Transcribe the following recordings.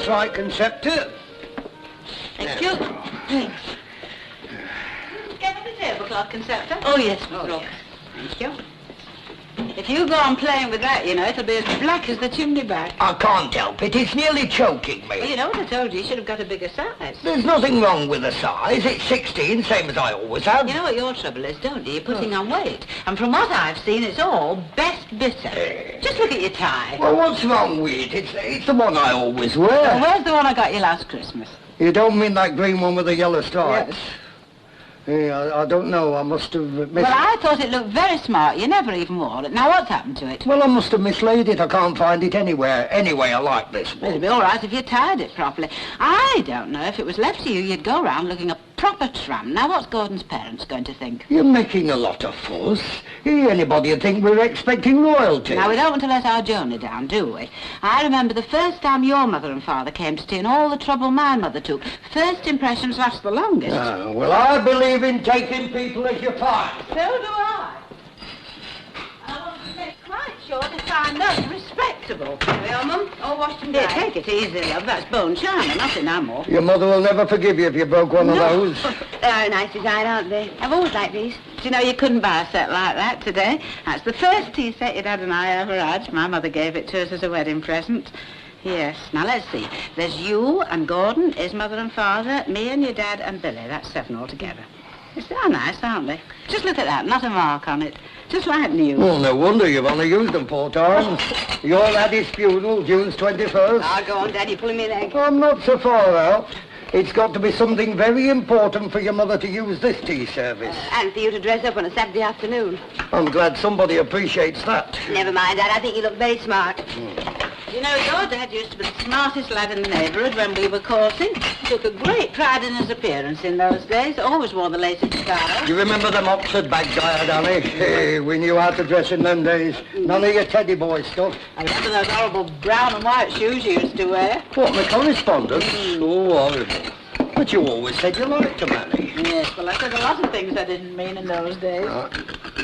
That's right, Conceptor. Thank you. Thanks. Get me the tablecloth, Conceptor. Oh, yes, Miss Rook. Thank you. If you go on playing with that, you know, it'll be as black as the chimney back. I can't help it. It's nearly choking me. Well, you know what I told you? You should have got a bigger size. There's nothing wrong with the size. It's 16, same as I always have. You know what your trouble is, don't you? You're putting on weight. And from what I've seen, it's all best bitter. Just look at your tie. Well, what's wrong with it? It's the one I always wear. Well, where's the one I got you last Christmas? You don't mean that green one with the yellow stripes? Yes. Yeah, I don't know. I must have missed... Well, I thought it looked very smart. You never even wore it. Now, what's happened to it? Well, I must have mislaid it. I can't find it anywhere. Anyway, I like this one. It'd be all right if you tied it properly. I don't know. If it was left to you, you'd go around looking a proper tramp. Now, what's Gordon's parents going to think? You're making a lot of fuss. Anybody would think we were expecting royalty. Now, we don't want to let our Jonah down, do we? I remember the first time your mother and father came to tea and all the trouble my mother took. First impressions last the longest. Well, I believe in taking people as you find. So do I. I want to make quite sure to find those respectable. There we are, Mum. All washed and dried. Take it easy, love. That's bone china, not enamel. Your mother will never forgive you if you broke one of those. They're a nice design, aren't they? I've always liked these. Do you know you couldn't buy a set like that today? That's the first tea set your dad and I ever had. My mother gave it to us as a wedding present. Yes. Now, let's see. There's you and Gordon, his mother and father, me and your dad and Billy. That's 7 altogether. They're nice, aren't they? Just look at that. Not a mark on it. Just like new. Well, no wonder you've only used them 4 times. Your laddie's funeral, June 21st. Ah, go on, Dad. You're pulling me leg. I'm not so far out. It's got to be something very important for your mother to use this tea service. And for you to dress up on a Saturday afternoon. I'm glad somebody appreciates that. Never mind, Dad. I think you look very smart. You know, your dad used to be the smartest lad in the neighbourhood when we were courting. He took a great pride in his appearance in those days. Always wore the latest style. Do you remember them Oxford bags I had, Annie? Hey, we knew how to dress in them days. None of your teddy boy stuff. I remember those horrible brown and white shoes you used to wear. What, my correspondence? Oh, horrible. But you always said you liked them, Annie. Yes, well, I said a lot of things I didn't mean in those days.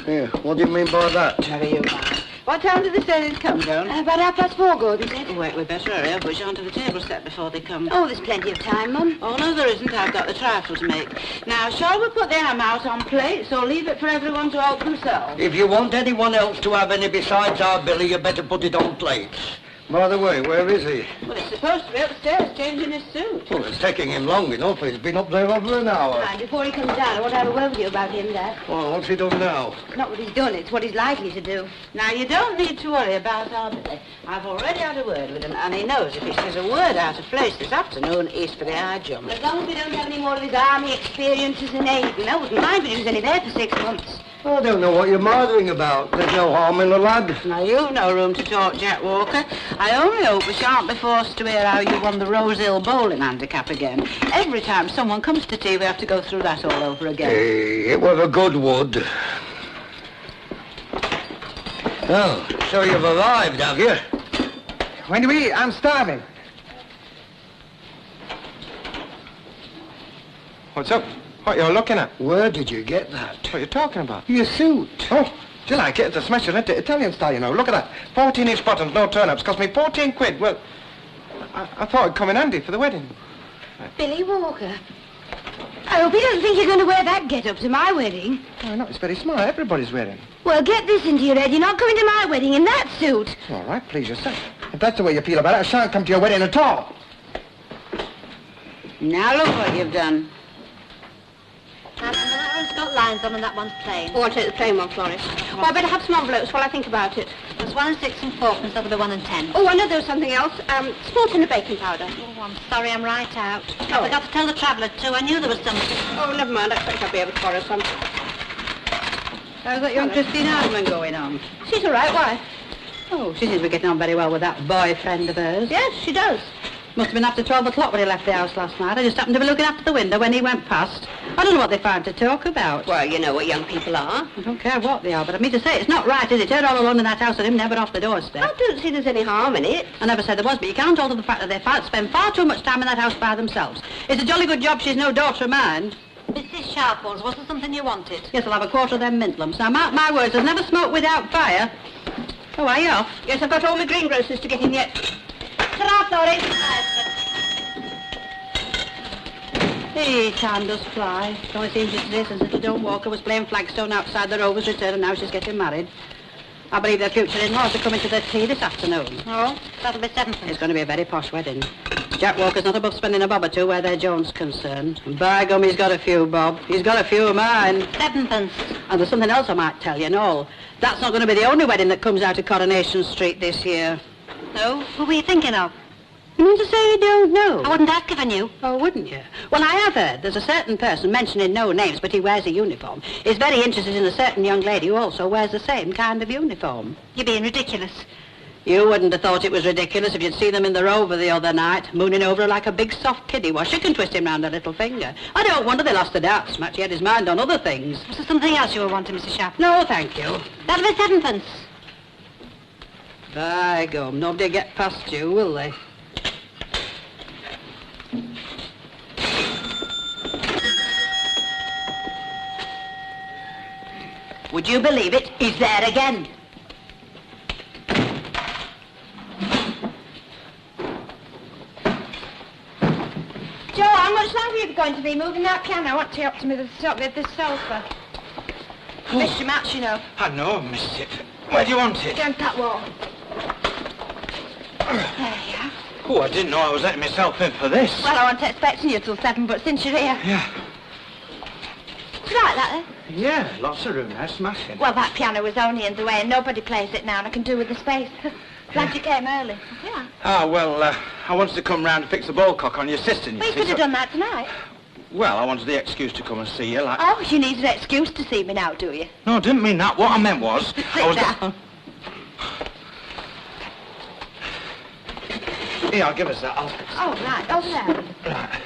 Yeah, what do you mean by that? Never you mind. What time did they say they'd come, Joan? About 4:30, Gordon said. Oh, wait, we'd better hurry. I'll push on to the table set before they come. Oh, there's plenty of time, Mum. Oh, no, there isn't. I've got the trifle to make. Now, shall we put the ham out on plates or leave it for everyone to help themselves? If you want anyone else to have any besides our Billy, you better put it on plates. By the way, where is he? Well, he's supposed to be upstairs changing his suit. Well, it's taking him long enough. He's been up there over an hour. And before he comes down, I want to have a word with you about him, Dad. Well, what's he done now? Not what he's done, it's what he's likely to do. Now, you don't need to worry about our Billy. I've already had a word with him, and he knows if he says a word out of place this afternoon, he's for the high jump. As long as we don't have any more of his army experiences in Aiden, I wouldn't mind if he was only there for 6 months. I don't know what you're mothering about. There's no harm in the lad. Now, you've no room to talk, Jack Walker. I only hope we shan't be forced to hear how you won the Rose Hill bowling handicap again. Every time someone comes to tea, we have to go through that all over again. Hey, it was a good wood. Oh, so you've arrived, have you? When do we eat? I'm starving. What's up? What you're looking at? Where did you get that? What are you talking about? Your suit. Oh, do you like it? It's a smasher, isn't it? Italian style, you know. Look at that. 14-inch buttons, no turn-ups. Cost me 14 quid. Well, I thought it'd come in handy for the wedding. Billy Walker. I hope he doesn't think you're going to wear that get-up to my wedding. Why not? It's very smart. Everybody's wearing. Well, get this into your head. You're not coming to my wedding in that suit. All right, please yourself. If that's the way you feel about it, I shan't come to your wedding at all. Now, look what you've done. And that one's got lines on and that one's plain. Oh, I'll take the plain one, Florrie. Oh, I better have some envelopes while I think about it. There's 1 and 6 and 4 instead of the 1 and 10. Oh, I know there was something else. Small tin of baking powder. Oh, I'm sorry, I'm right out. Oh. I forgot to tell the traveller, too. I knew there was something. Oh, never mind. I expect I'll be able to borrow some. How's that young Christine Hardman going on? She's all right. Why? Oh, she seems to be getting on very well with that boyfriend of hers. Yes, she does. Must have been after 12 o'clock when he left the house last night. I just happened to be looking out the window when he went past. I don't know what they find to talk about. Well, you know what young people are. I don't care what they are, but I mean to say, it's not right, is it? Her all alone in that house and him never off the doorstep. I don't see there's any harm in it. I never said there was, but you can't alter the fact that they spend far too much time in that house by themselves. It's a jolly good job she's no daughter of mine. Mrs. Sharples, was there something you wanted? Yes, I'll have a quarter of them mint lumps. Now, mark my words, there's never smoke without fire. Oh, are you off? Yes, I've got all my greengrocers to get in yet. Ta-ra, Florrie. Hey, time does fly. It only seems yesterday since little Joan Walker was playing flagstone outside the Rovers' return and now she's getting married. I believe their future in-laws are coming to their tea this afternoon. Oh, that'll be 7 It's going to be a very posh wedding. Jack Walker's not above spending a bob or two where their Joan's concerned. And by gum, he's got a few, Bob. He's got a few of mine. 7 pence. And there's something else I might tell you, Noel. That's not going to be the only wedding that comes out of Coronation Street this year. No? Who were you thinking of? You mean to say you don't know? I wouldn't ask if I knew. Oh, wouldn't you? Well, I have heard there's a certain person, mentioning no names, but he wears a uniform, is very interested in a certain young lady who also wears the same kind of uniform. You're being ridiculous. You wouldn't have thought it was ridiculous if you'd seen them in the Rover the other night, mooning over her like a big soft kiddie while she can twist him round her little finger. I don't wonder they lost the darts match. He had his mind on other things. Was there something else you were wanting, Mrs. Sharp? No, thank you. That'll be 7 pence. By gum, nobody get past you, will they? Would you believe it? He's there again. Joe, how much longer are you going to be moving that piano? I want to up to me the top of this sofa. Missed your match, you know. I know I've missed it. Where do you want it? Against that wall. There you are. Oh, I didn't know I was letting myself in for this. Well, I wasn't expecting you till 7, but since you're here... Yeah. Do you like that, then? Yeah, lots of room there, smashing. Well, that piano was only in the way and nobody plays it now and I can do with the space. Glad you came early. Yeah. Ah, well, I wanted to come round and fix the ball cock on your sister. Well, you could have done that tonight. Well, I wanted the excuse to come and see you, like... Oh, you need an excuse to see me now, do you? No, I didn't mean that. What I meant was... I was down. Here, I'll give us that. Oh, right, over there. Right.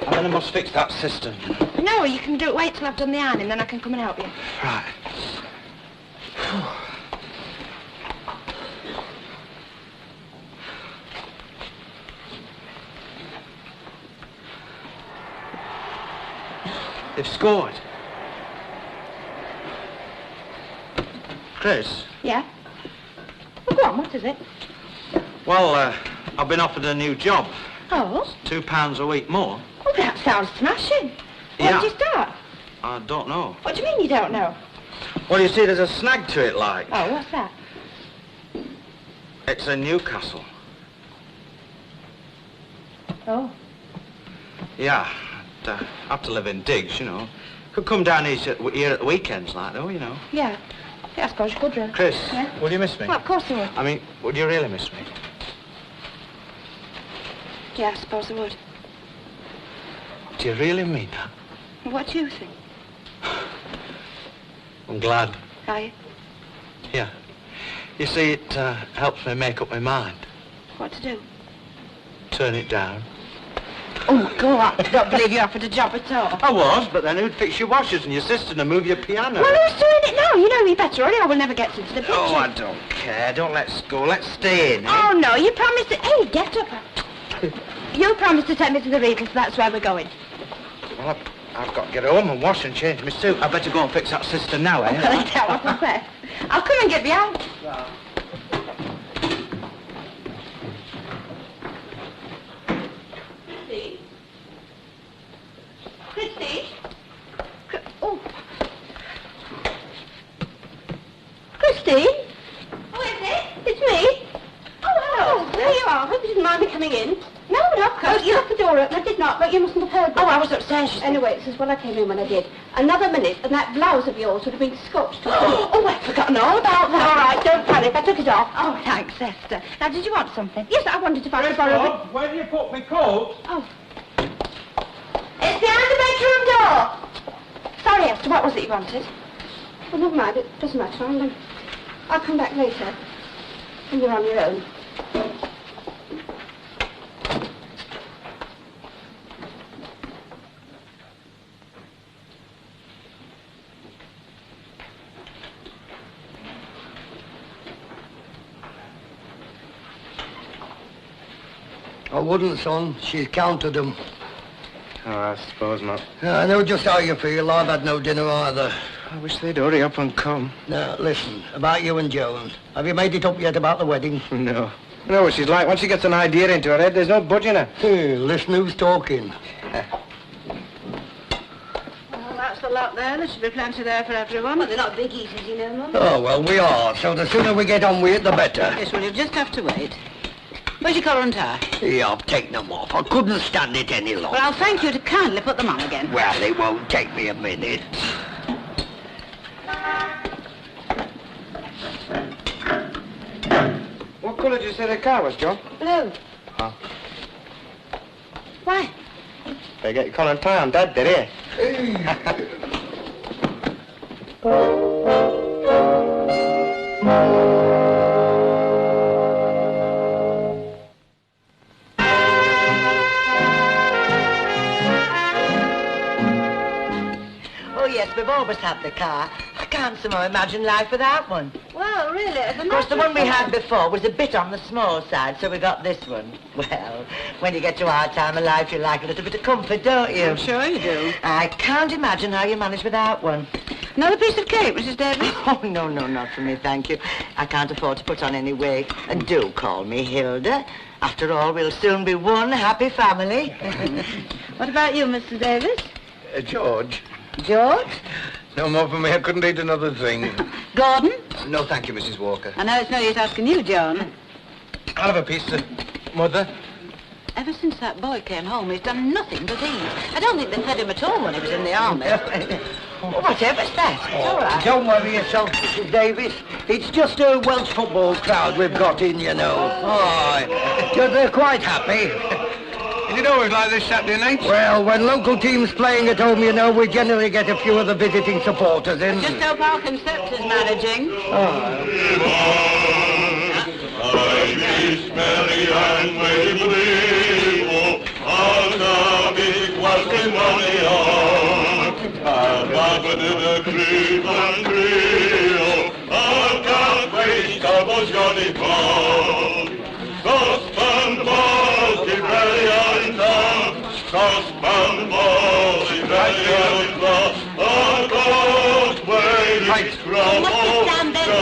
And then I must fix that cistern. No, you can do it. Wait till I've done the ironing, then I can come and help you. Right. They've scored. Chris? Yeah? Well, go on, what is it? Well, I've been offered a new job. Oh? £2 a week more. Well, that sounds smashing. When Yeah. did you start? I don't know. What do you mean you don't know? Well, you see, there's a snag to it, like. Oh, what's that? It's in Newcastle. Oh. Yeah. I'd have to live in digs, you know. Could come down here at the weekends, like, though, you know. Yeah. Yeah, I suppose you could, really. Chris, Yeah? will you miss me? Well, of course I would. I mean, would you really miss me? Yeah, I suppose I would. Do you really mean that? Well, what do you think? I'm glad. Are you? Yeah. You see, it helps me make up my mind. What to do? Turn it down. Oh, my God. I don't believe you offered a job at all. I was, but then who'd fix your washers and your sister to move your piano? Well, who's doing it now? You know me better, or we'll never get into the picture. Oh, I don't care. Don't let's go. Let's stay in. Oh, no, you promised to... Hey, get up. You promised to take me to the Regals, so that's where we're going. Well, I've got to get home and wash and change my suit. I better go and fix that sister now, eh? Well, that wasn't fair. I'll come and get you out. Christy? Oh. Christy? Who is it? It's me. Oh, hello. There you are. Hope you didn't mind me coming in. No, no, of course. Oh, you left the door open. I did not, but you mustn't have heard that. Oh, I was upstairs. Anyway, this is what I came in when I did. Another minute, and that blouse of yours would have been scotched. Oh, I'd forgotten all about that. All right, don't panic. I took it off. Oh, thanks, Esther. Now, did you want something? Yes, I wanted to borrow it. Where do you put my coat? Oh. It's behind the bedroom door. Sorry, Esther, what was it you wanted? Well, never mind. It doesn't matter. I'll come back later. When you're on your own. I wouldn't, son. She's counted them. Oh, I suppose not. I know just how you feel. I've had no dinner either. I wish they'd hurry up and come. Now, listen, about you and Joan. Have you made it up yet about the wedding? No. You know what she's like. Once she gets an idea into her head, there's no budging her. Hey, listen who's talking. lot there. There should be plenty there for everyone. Well, they're not big eaters, you know, Mum. Oh, well, we are, so the sooner we get on with it, the better. Yes, well, you'll just have to wait. Where's your collar and tie? Yeah, I've taken them off. I couldn't stand it any longer. Well, I'll thank you to kindly put them on again. Well, it won't take me a minute. What colour did you say the car was, John? Blue. Oh. Why? They get your collar and tie on, Dad, did he? Oh, yes, we've always had the car. I can't somehow imagine life without one. Well, really, Of course, the one we had before was a bit on the small side, so we got this one. Well, when you get to our time of life, you like a little bit of comfort, don't you? I'm sure you do. I can't imagine how you manage without one. Another piece of cake, Mrs. Davis? Oh, no, not for me, thank you. I can't afford to put on any weight. And do call me Hilda. After all, we'll soon be one happy family. What about you, Mrs. Davis? George? George? No more for me. I couldn't eat another thing. Gordon? No, thank you, Mrs. Walker. I know it's no use asking you, John. I'll have a piece, Mother. Ever since that boy came home, he's done nothing but eat. I don't think they fed him at all when he was in the army. Whatever's that. It's all right. Don't worry yourself, Mrs. Davis. It's just a Welsh football crowd we've got in, you know. Oh, they're quite happy. Is it always like this Saturday night? Well, when local teams playing at home, you know, we generally get a few of the visiting supporters in. Just hope our concept is managing. Stand there, oh,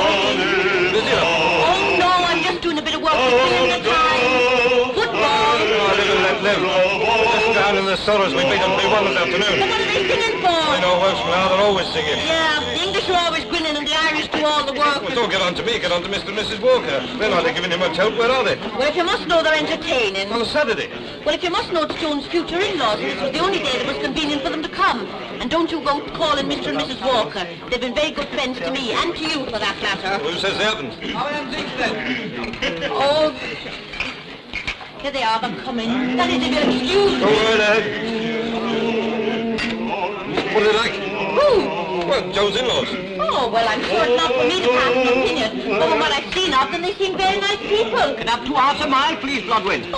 no, I'm just doing a bit of work to fill in the time. Football. Just down in the Sorrows, we beat them 3-1 this afternoon. But what are they singing for? I know Welshman now, they're always singing. Yeah, the English are always grinning and the Irish do all the work. Well, don't get on to me, get on to Mr. and Mrs. Walker. They're not giving him much help, where are they? Well, if you must know, they're entertaining. On a Saturday. Well, if you must know, it's Joan's future in-laws, and this was the only day that was convenient for them to come. And don't you go calling Mr. and Mrs. Walker. They've been very good friends to me, and to you, for that matter. Who says they haven't? Oh, here they are, they're coming. That is, if you'll excuse me. Go right ahead. What are they like? Who? Well, Joe's in-laws. Oh, well, I'm sure it's not for me to pass an opinion. But from what I've seen of them, they seem very nice people. Can I have 2 hours of mine, please, Blodwyn?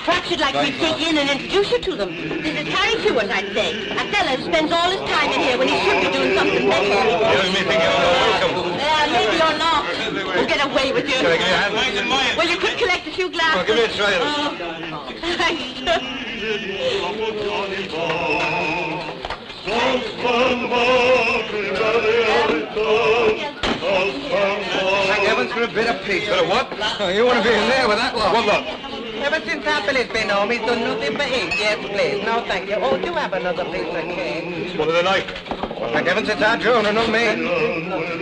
Perhaps you'd like me to take you in and introduce you to them. This is Harry Hewitt, I'd say. A fellow who spends all his time in here when he should be doing something better. You me think you're welcome. Maybe you're not. We'll get away with you. Can I give you a hand? Well, you could collect a few glasses. Oh, give me a try. Thanks. Thank heavens for a bit of peace. Bit of what? Oh, you want to be in there with that lot? What lot? Ever since Billy's been home, he's done nothing but eat. Yes, please. No, thank you. Oh, do have another piece of cake. What are they like? Thank heavens it's our Joan and not me.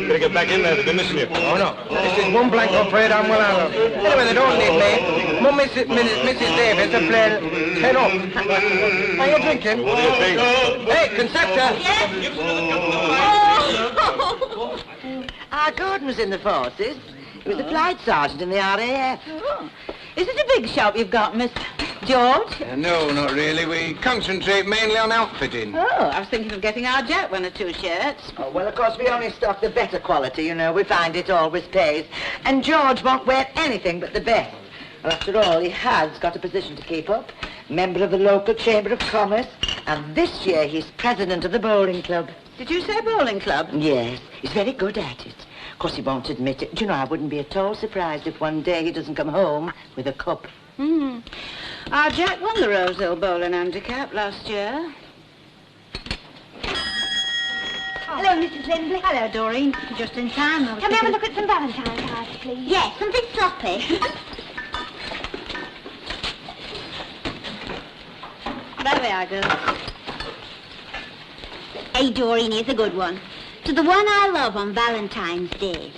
Better get back in there, they've been missing you. Oh, no. This is one blank I'm afraid I'm well out of. Anyway, they don't need me. Mum, Mrs. Davis have played 10 up. Are you drinking? What do you think? Hey, Concepta. Yes? Oh. Gordon was in the forces. He was a flight sergeant in the RAF. Oh. Is it a big shop you've got, Miss George? No, not really. We concentrate mainly on outfitting. Oh, I was thinking of getting our Jack 1 or 2 shirts. Oh, well, of course, we only stock the better quality, you know. We find it always pays. And George won't wear anything but the best. Well, after all, he has got a position to keep up. Member of the local Chamber of Commerce. And this year, he's president of the bowling club. Did you say bowling club? Yes, he's very good at it. Of course, he won't admit it. Do you know, I wouldn't be at all surprised if one day he doesn't come home with a cup. Our Jack won the Rosehill Bowling Handicap last year. Hello, Mrs. Lindley. Hello, Doreen. Just in time. Can we have a look at some Valentine's cards, please? Yes, something sloppy. There we are, girls. Hey, Doreen, here's a good one. To the one I love on Valentine's Day.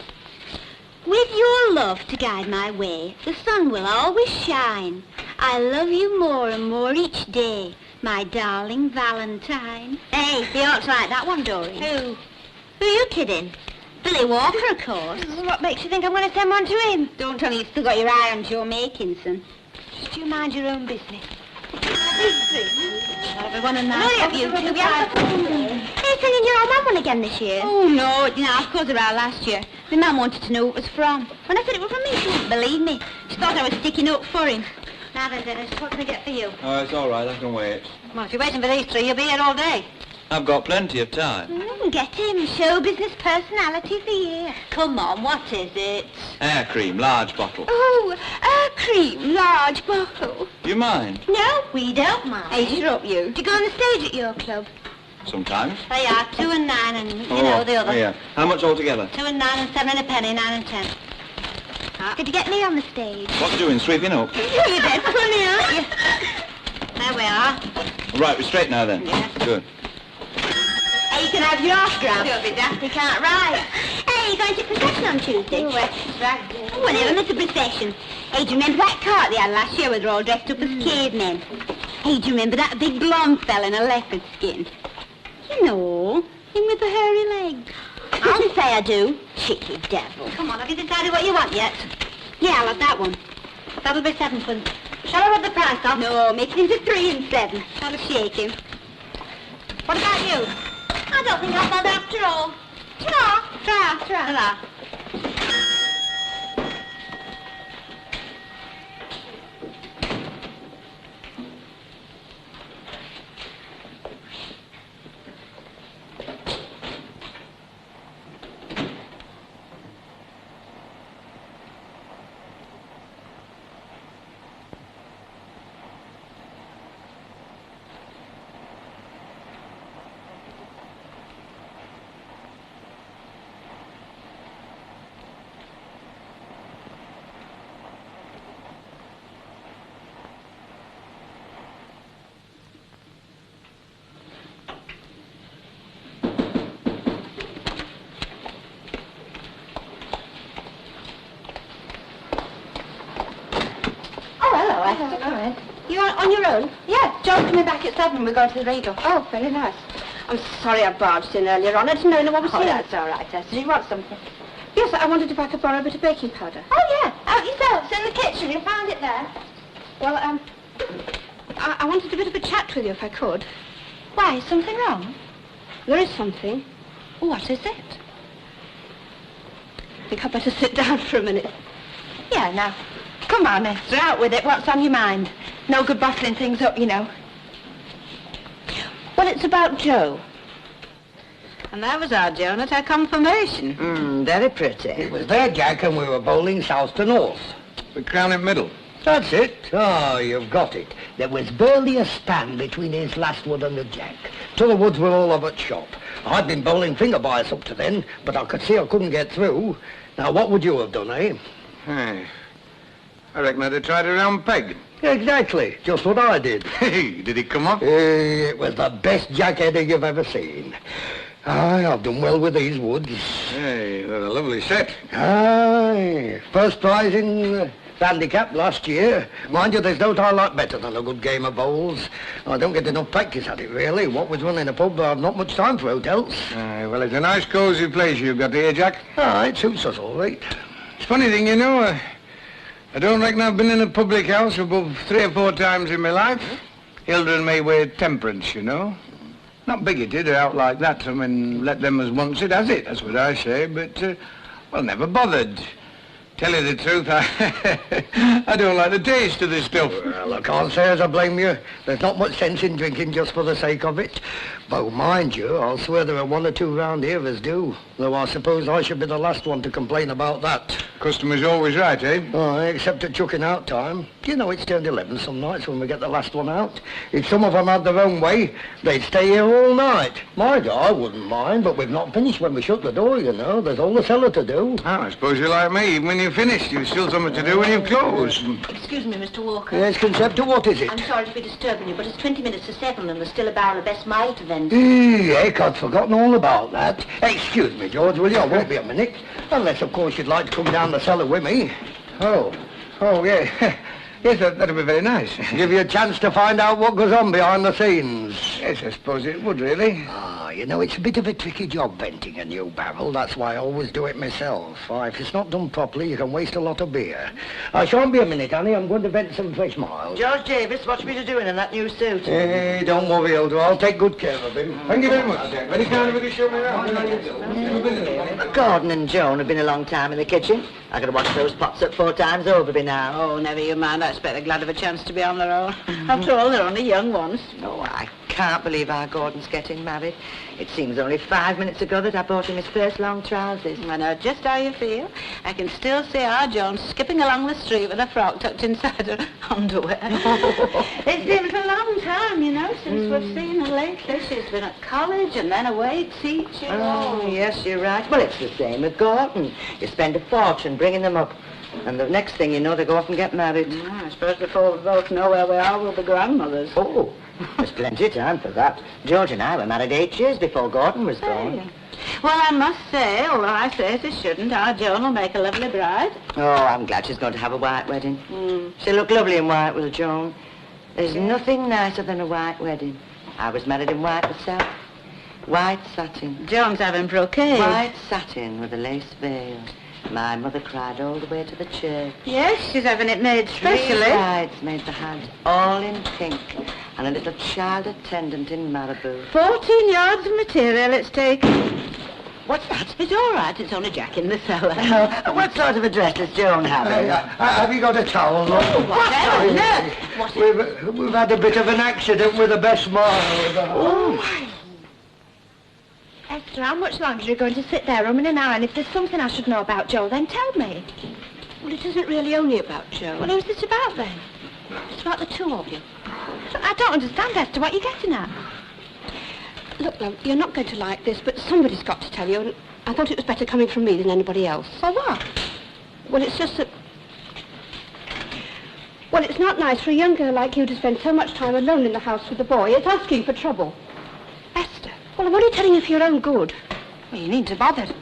With your love to guide my way, the sun will always shine. I love you more and more each day, my darling Valentine. Hey, you ought to like that one, Doreen. Who are you kidding? Billy Walker, of course. What makes you think I'm going to send one to him? Don't tell me you've still got your eye on Joe Makinson. Just you mind your own business. Everyone and that. Hurry up, you two. Hey, singing your old man one again this year? Oh, no, it didn't half cause around last year. My mum wanted to know what it was from. When I said it was from me, she didn't believe me. She thought I was sticking up for him. Now then, Dennis, what can I get for you? Oh, it's all right. I can wait. Well, if you're waiting for these three, you'll be here all day. I've got plenty of time. Get him. Show business personality of the year. Come on, what is it? Air cream, large bottle. Oh, a cream, large bottle. Do you mind? No, we don't mind. Hey, shut up, you. Do you go on the stage at your club? Sometimes. There you are, 2 and 9 and, you know, the other. Oh, yeah. How much altogether? 2 and 9 and 7 and a penny, 9 and 10. Could you get me on the stage? What you doing, sweeping up? You're dead funny, aren't you? There we are. Right, we're straight now then. Yes. Good. Hey, you can have your autograph. You'll be daft, you can't ride. Hey, you going to procession on Tuesday? Oh, it's right. Oh, I never miss a procession. Hey, do you remember that cart they had last year where they're all dressed up as cavemen? Hey, do you remember that big blonde fella in a leopard skin? You know, him with the hairy legs. I'll say I do. Cheeky devil. Come on, have you decided what you want yet? Yeah, I'll have that one. That'll be 7 pence. Shall I rub the price off? No, make it into 3 and 7. I'll shake him. What about you? I don't think I'll bother after all. Ta-ra. Ta-ra. You on your own? Yeah, John's coming back at 7. We're going to the Regal. Oh, very nice. I'm sorry I barged in earlier on. I didn't know no one was Oh, here. that's all right, Esther. Do you want something? Yes, I wondered if I could borrow a bit of baking powder. Oh, yeah. Out yourself. It's in the kitchen. You found it there. Well, I wanted a bit of a chat with you if I could. Why, is something wrong? There is something. What is it? I think I'd better sit down for a minute. Yeah, now. Come on, Esther. Out with it. What's on your mind? No good bottling things up, you know. Well, it's about Joe. And that was our Joan at her confirmation. Very pretty. It was there, Jack, and we were bowling south to north. The crown in middle. That's it. Oh, you've got it. There was barely a span between his last wood and the Jack. T'other woods were all over at shop. I'd been bowling finger bias up to then, but I could see I couldn't get through. Now, what would you have done, eh? Hey, I reckon I'd have tried a round peg. Exactly. Just what I did. Hey, did it come off? It was the best Jack heading you've ever seen. Aye, I've done well with these woods. Hey, they're a lovely set. Aye, first prize in the handicap last year. Mind you, there's no I like better than a good game of bowls. I don't get enough practice at it, really. What with running a pub, I've not much time for hotels. Aye, well, it's a nice, cosy place you've got here, Jack. Aye, it suits us all right. It's a funny thing, you know. I don't reckon I've been in a public house above 3 or 4 times in my life. Hilda and me wear temperance, you know. Not bigoted or out like that. I mean, let them as wants it, has it. That's what I say. But, well, never bothered. Tell you the truth, I don't like the taste of this stuff. Well, I can't say as I blame you. There's not much sense in drinking just for the sake of it. Though, mind you, I'll swear there are 1 or 2 round here as do. Though I suppose I should be the last one to complain about that. Customer's always right, eh? Oh, except at chucking out time. You know it's turned 11 some nights when we get the last one out. If some of them had their own way, they'd stay here all night. My I wouldn't mind, but we've not finished when we shut the door, you know. There's all the cellar to do. Oh, I suppose you're like me. Even when you're finished, you've still something to do when you've closed. Excuse me, Mr. Walker. Yes, Concepta, what is it? I'm sorry to be disturbing you, but it's 20 minutes to 7 and there's still a barrel of best mile to vend. Heck, I'd forgotten all about that. Excuse me, George, will you? I won't be a minute. Unless, of course, you'd like to come down the cellar with me. Oh, yeah. Yes, that'd be very nice. Give you a chance to find out what goes on behind the scenes. Yes, I suppose it would, really. Ah, you know, it's a bit of a tricky job venting a new barrel. That's why I always do it myself. If it's not done properly, you can waste a lot of beer. I shan't be a minute, Annie. I'm going to vent some fresh miles. George Davis, what's me to doing in that new suit? Hey, don't worry, Hilda. I'll take good care of him. Thank you very much, Jack. Very kind of you to show me around. Gordon and Joan have been a long time in the kitchen. I could wash those pots up 4 times over by now. Oh, never you mind. I expect they're glad of a chance to be on their own. After all, they're only young ones. Oh, I can't believe our Gordon's getting married. It seems only 5 minutes ago that I bought him his first long trousers. I know just how you feel. I can still see our Joan skipping along the street with a frock tucked inside her underwear. It's been a long time, you know, since we've seen her lately. She's been at college and then away teaching. Oh, yes, you're right. Well, it's the same with Gordon. You spend a fortune bringing them up. And the next thing you know, they go off and get married. I suppose before we both know where we are, we'll be grandmothers. Oh, there's plenty of time for that. George and I were married 8 years before Gordon was born. Well, I must say, although I say she shouldn't, our Joan will make a lovely bride. Oh, I'm glad she's going to have a white wedding. She'll look lovely in white, will Joan? There's nothing nicer than a white wedding. I was married in white myself. White satin. Joan's having brocade. White satin with a lace veil. My mother cried all the way to the church. Yes, she's having it made 3 specially. bridesmaids had, all in pink, and a little child attendant in Malibu. 14 yards of material it's taken. What's that? It's all right, it's only Jack in the cellar. What sort of a dress does Joan have? Have you got a towel? We've had a bit of an accident with the best mile. Esther, how much longer are you going to sit there umming and ahhing? If there's something I should know about Joe, then tell me. Well, it isn't really only about Joe. Well, who's this about then? It's about the two of you. I don't understand, Esther, what you're getting at. Look, love, you're not going to like this, but somebody's got to tell you, and I thought it was better coming from me than anybody else. For what? Well, it's just that... Well, it's not nice for a young girl like you to spend so much time alone in the house with the boy. It's asking for trouble. Esther. Well, I'm only telling you for your own good. Well, you needn't have bothered.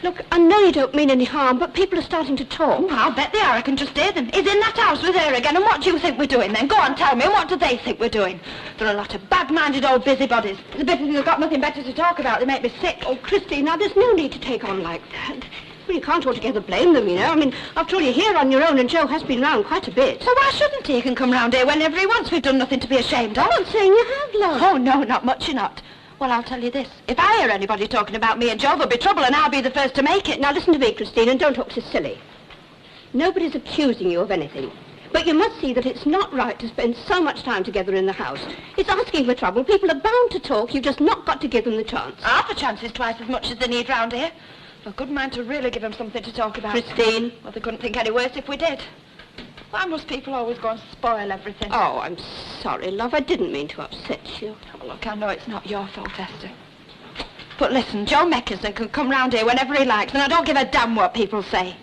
Look, I know you don't mean any harm, but people are starting to talk. Oh, I'll bet they are. I can just hear them. He's in that house with her again, and what do you think we're doing then? Go on, tell me, and what do they think we're doing? They're a lot of bad-minded old busybodies. The bit of them have got nothing better to talk about. They make me sick. Oh, Christine, now there's no need to take on like that. Well, you can't altogether blame them, you know. I mean, after all, you're here on your own, and Joe has been round quite a bit. So why shouldn't he? He can come round here whenever he wants. We've done nothing to be ashamed of. I'm not saying you have, love. Oh, no, not much you're not. Well, I'll tell you this. If I hear anybody talking about me and Joe, there'll be trouble, and I'll be the first to make it. Now, listen to me, Christine, and don't talk so silly. Nobody's accusing you of anything. But you must see that it's not right to spend so much time together in the house. It's asking for trouble. People are bound to talk. You've just not got to give them the chance. Half a chance is twice as much as they need round here. A good mind to really give them something to talk about. Christine. Well, they couldn't think any worse if we did. Why must people always go and spoil everything? Oh, I'm sorry, love. I didn't mean to upset you. Oh, look, I know it's not your fault, Esther. But listen, Joe Meckerson can come round here whenever he likes, and I don't give a damn what people say.